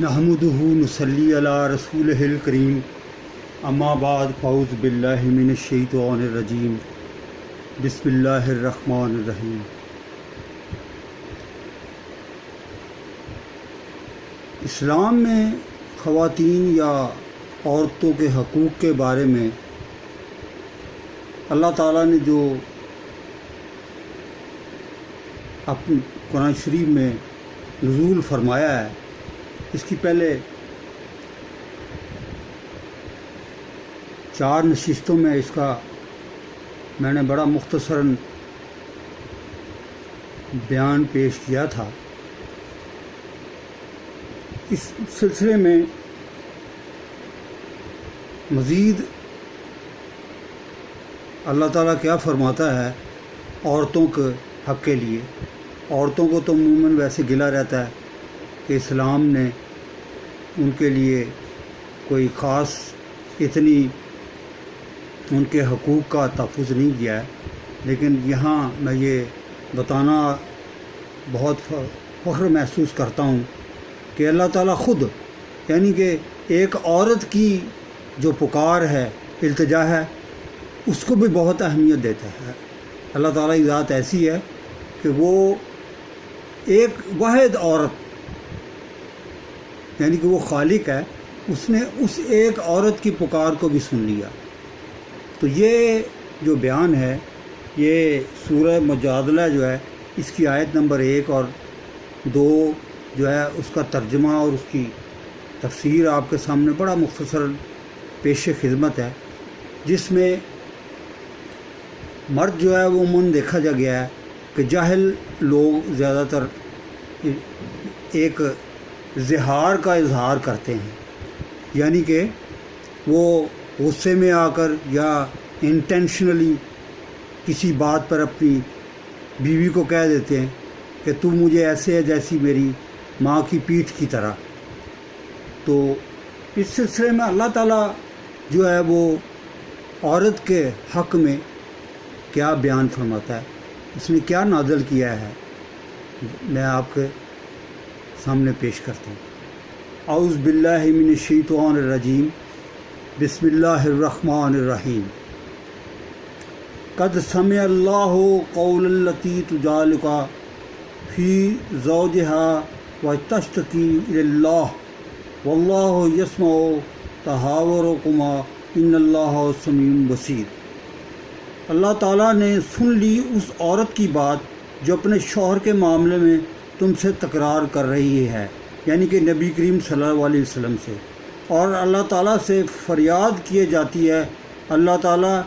نحمدہ نصلی علی رسولہ الکریم اما بعد فاعوذ باللہ من الشیطان الرجیم بسم اللہ الرحمن الرحیم۔ اسلام میں خواتین یا عورتوں کے حقوق کے بارے میں اللہ تعالیٰ نے جو اپنی قرآن شریف میں نزول فرمایا ہے، اس کی پہلے 4 نشستوں میں اس کا میں نے بڑا مختصراً بیان پیش کیا تھا۔ اس سلسلے میں مزید اللہ تعالیٰ کیا فرماتا ہے عورتوں کے حق کے لیے۔ عورتوں کو تو عموماً ویسے گلہ رہتا ہے کہ اسلام نے ان کے لیے کوئی خاص اتنی ان کے حقوق کا تحفظ نہیں کیا ہے، لیکن یہاں میں یہ بتانا بہت فخر محسوس کرتا ہوں کہ اللہ تعالیٰ خود، یعنی کہ ایک عورت کی جو پکار ہے، التجا ہے، اس کو بھی بہت اہمیت دیتا ہے۔ اللہ تعالیٰ کی ذات ایسی ہے کہ وہ ایک واحد عورت، یعنی کہ وہ خالق ہے، اس نے اس ایک عورت کی پکار کو بھی سن لیا۔ تو یہ جو بیان ہے، یہ سورہ مجادلہ جو ہے، اس کی آیت نمبر 1 اور 2 جو ہے، اس کا ترجمہ اور اس کی تفسیر آپ کے سامنے بڑا مختصر پیش خدمت ہے، جس میں مرد جو ہے وہ عموماً دیکھا جا گیا ہے کہ جاہل لوگ زیادہ تر ایک اظہار کا اظہار کرتے ہیں، یعنی کہ وہ غصے میں آ کر یا انٹینشنلی کسی بات پر اپنی بیوی کو کہہ دیتے ہیں کہ تو مجھے ایسے ہے جیسی میری ماں کی پیٹھ کی طرح۔ تو اس سلسلے میں اللہ تعالیٰ جو ہے وہ عورت کے حق میں کیا بیان فرماتا ہے، اس نے کیا نازل کیا ہے، میں آپ کے سامنے پیش کرتا ہوں۔ اعوذ باللہ من الشیطان الرجیم، بسم اللہ الرحمن الرحیم۔ قد سمع اللہ قول التی تجادلک فی زوجها وتشتکی الی اللہ واللہ یسمع تحاورکما ان اللہ سمیع بصیر۔ اللہ تعالیٰ نے سن لی اس عورت کی بات جو اپنے شوہر کے معاملے میں تم سے تکرار کر رہی ہے، یعنی کہ نبی کریم صلی اللہ علیہ وسلم سے، اور اللہ تعالیٰ سے فریاد کیے جاتی ہے۔ اللہ تعالیٰ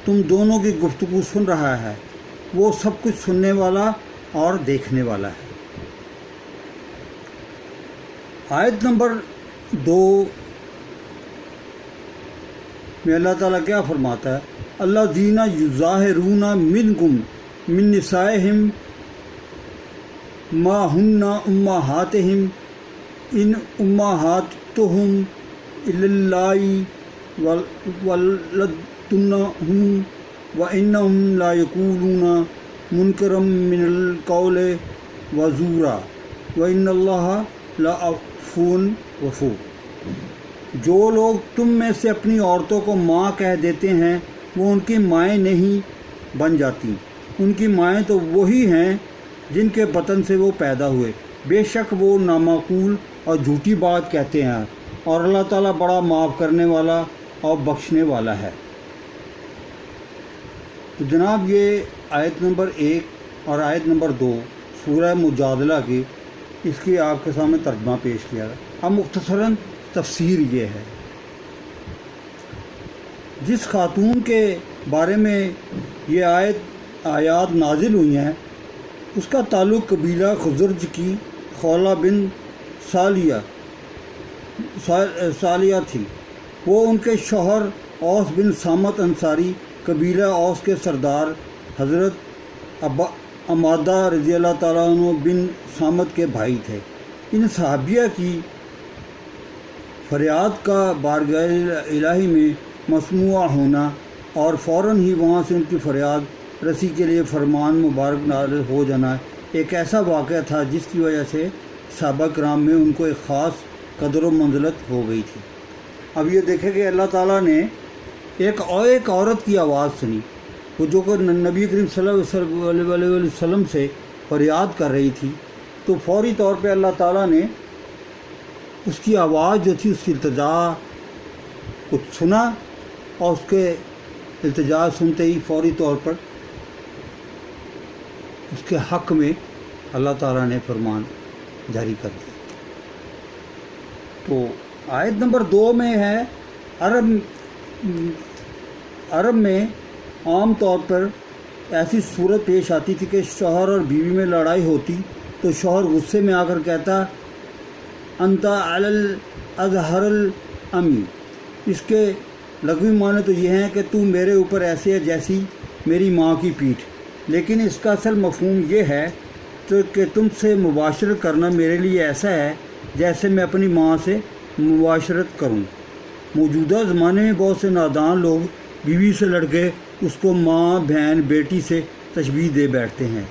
تم دونوں کی گفتگو سن رہا ہے، وہ سب کچھ سننے والا اور دیکھنے والا ہے۔ آیت نمبر 2 میں اللہ تعالیٰ کیا فرماتا ہے؟ اللہ زینہ یظاہرون منکم من نسائہم ما ہن امہاتہم ان امہاتہم الا اللہ ولدتنہم وانہم لا یقولون منکرا من القول وزورا وان اللہ لعفو غفور۔ جو لوگ تم میں سے اپنی عورتوں کو ماں کہہ دیتے ہیں، وہ ان کی مائیں نہیں بن جاتی، ان کی مائیں تو وہی ہیں جن کے بطن سے وہ پیدا ہوئے، بے شک وہ نامعقول اور جھوٹی بات کہتے ہیں، اور اللہ تعالیٰ بڑا معاف کرنے والا اور بخشنے والا ہے۔ تو جناب، یہ آیت نمبر 1 اور آیت نمبر 2 سورہ مجادلہ کی، اس کی آپ کے سامنے ترجمہ پیش کیا ہے۔ اب مختصراً تفسیر یہ ہے، جس خاتون کے بارے میں یہ آیات نازل ہوئی ہیں، اس کا تعلق قبیلہ خزرج کی خولہ بن سالیہ تھی۔ وہ ان کے شوہر اوس بن صامت انصاری قبیلہ اوس کے سردار حضرت عمادہ رضی اللہ تعالیٰ عنہ بن صامت کے بھائی تھے۔ ان صحابیہ کی فریاد کا بارگاہ الہی میں مسموع ہونا اور فوراً ہی وہاں سے ان کی فریاد رسی کے لیے فرمان مبارک نازل ہو جانا ایک ایسا واقعہ تھا جس کی وجہ سے صحابہ کرام میں ان کو ایک خاص قدر و منزلت ہو گئی تھی۔ اب یہ دیکھیں کہ اللہ تعالیٰ نے ایک عورت کی آواز سنی، وہ جو کہ نبی کریم صلی اللہ علیہ وسلم سے فریاد کر رہی تھی، تو فوری طور پہ اللہ تعالیٰ نے اس کی آواز جو تھی، اس کی التجا کو سنا، اور اس کے التجا سنتے ہی فوری طور پر اس کے حق میں اللہ تعالیٰ نے فرمان جاری کر دیا۔ تو آیت نمبر 2 میں ہے، عرب میں عام طور پر ایسی صورت پیش آتی تھی کہ شوہر اور بیوی میں لڑائی ہوتی تو شوہر غصے میں آ کر کہتا انت علی الازہر الامی، اس کے لغوی معنی تو یہ ہیں کہ تو میرے اوپر ایسے ہے جیسی میری ماں کی پیٹھ، لیکن اس کا اصل مفہوم یہ ہے کہ تم سے مباشرت کرنا میرے لیے ایسا ہے جیسے میں اپنی ماں سے مباشرت کروں۔ موجودہ زمانے میں بہت سے نادان لوگ بیوی سے لڑ کے اس کو ماں، بہن، بیٹی سے تشبیہ دے بیٹھتے ہیں،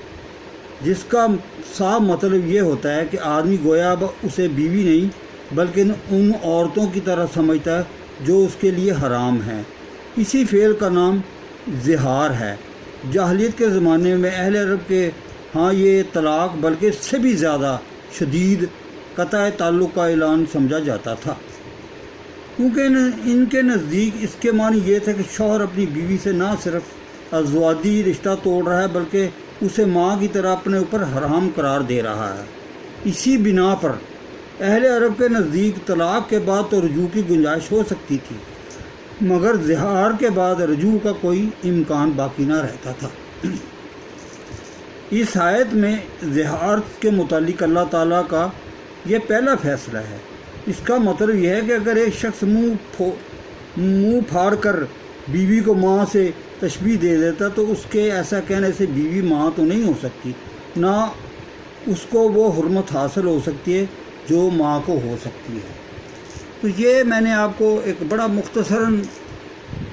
جس کا صاف مطلب یہ ہوتا ہے کہ آدمی گویا اسے بیوی نہیں بلکہ ان عورتوں کی طرح سمجھتا ہے جو اس کے لیے حرام ہیں۔ اسی فعل کا نام زہار ہے۔ جاہلیت کے زمانے میں اہل عرب کے ہاں یہ طلاق بلکہ اس سے بھی زیادہ شدید قطع تعلق کا اعلان سمجھا جاتا تھا، کیونکہ ان کے نزدیک اس کے معنی یہ تھا کہ شوہر اپنی بیوی سے نہ صرف ازواجی رشتہ توڑ رہا ہے بلکہ اسے ماں کی طرح اپنے اوپر حرام قرار دے رہا ہے۔ اسی بنا پر اہل عرب کے نزدیک طلاق کے بعد تو رجوع کی گنجائش ہو سکتی تھی، مگر زہار کے بعد رجوع کا کوئی امکان باقی نہ رہتا تھا۔ اس آیت میں زہار کے متعلق اللہ تعالیٰ کا یہ پہلا فیصلہ ہے۔ اس کا مطلب یہ ہے کہ اگر ایک شخص منہ پھاڑ کر بیوی کو ماں سے تشبیہ دے دیتا تو اس کے ایسا کہنے سے بیوی ماں تو نہیں ہو سکتی، نہ اس کو وہ حرمت حاصل ہو سکتی ہے جو ماں کو ہو سکتی ہے۔ تو یہ میں نے آپ کو ایک بڑا مختصراً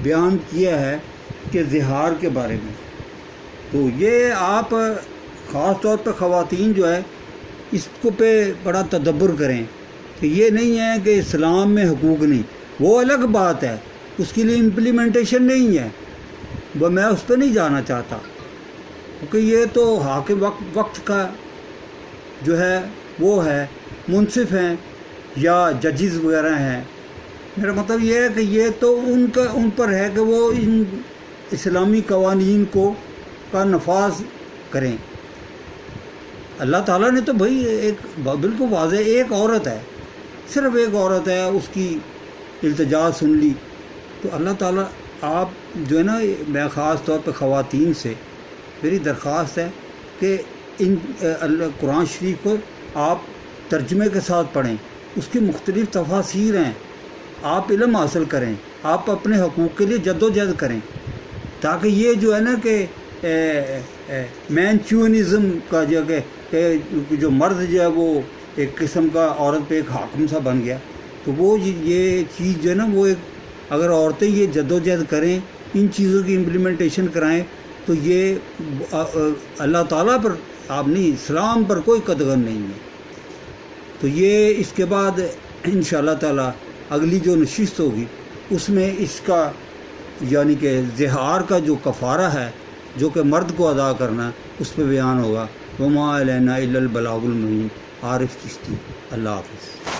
بیان کیا ہے کہ زہار کے بارے میں۔ تو یہ آپ خاص طور پہ خواتین جو ہے اس کو پہ بڑا تدبر کریں کہ یہ نہیں ہے کہ اسلام میں حقوق نہیں، وہ الگ بات ہے، اس کے لیے امپلیمنٹیشن نہیں ہے، وہ میں اس پہ نہیں جانا چاہتا، کیونکہ یہ تو حاکم وقت کا جو ہے وہ ہے، منصف ہیں یا ججز وغیرہ ہیں۔ میرا مطلب یہ ہے کہ یہ تو ان پر ہے کہ وہ ان اسلامی قوانین کا نفاذ کریں۔ اللہ تعالیٰ نے تو بھائی ایک بالکل واضح ایک عورت ہے، صرف ایک عورت ہے، اس کی التجا سن لی، تو اللہ تعالیٰ آپ جو ہے نا، میں خاص طور پہ خواتین سے میری درخواست ہے کہ قرآن شریف کو آپ ترجمے کے ساتھ پڑھیں، اس کی مختلف تفاسیر ہیں، آپ علم حاصل کریں، آپ اپنے حقوق کے لیے جد و جہد کریں، تاکہ یہ جو ہے نا کہ مین چیونزم کا جو مرد جو ہے وہ ایک قسم کا عورت پہ ایک حاکم سا بن گیا، تو وہ یہ چیز جو ہے نا وہ ایک اگر عورتیں یہ جد و جہد کریں، ان چیزوں کی امپلیمنٹیشن کرائیں، تو یہ اللہ تعالیٰ پر آپ نہیں، اسلام پر کوئی قدغن نہیں ہے۔ تو یہ اس کے بعد انشاءاللہ تعالیٰ اگلی جو نشست ہوگی اس میں اس کا یعنی کہ زہار کا جو کفارہ ہے جو کہ مرد کو ادا کرنا اس پہ بیان ہوگا۔ وما علینا الا البلاغ المبین۔ عارف چشتی۔ اللہ حافظ۔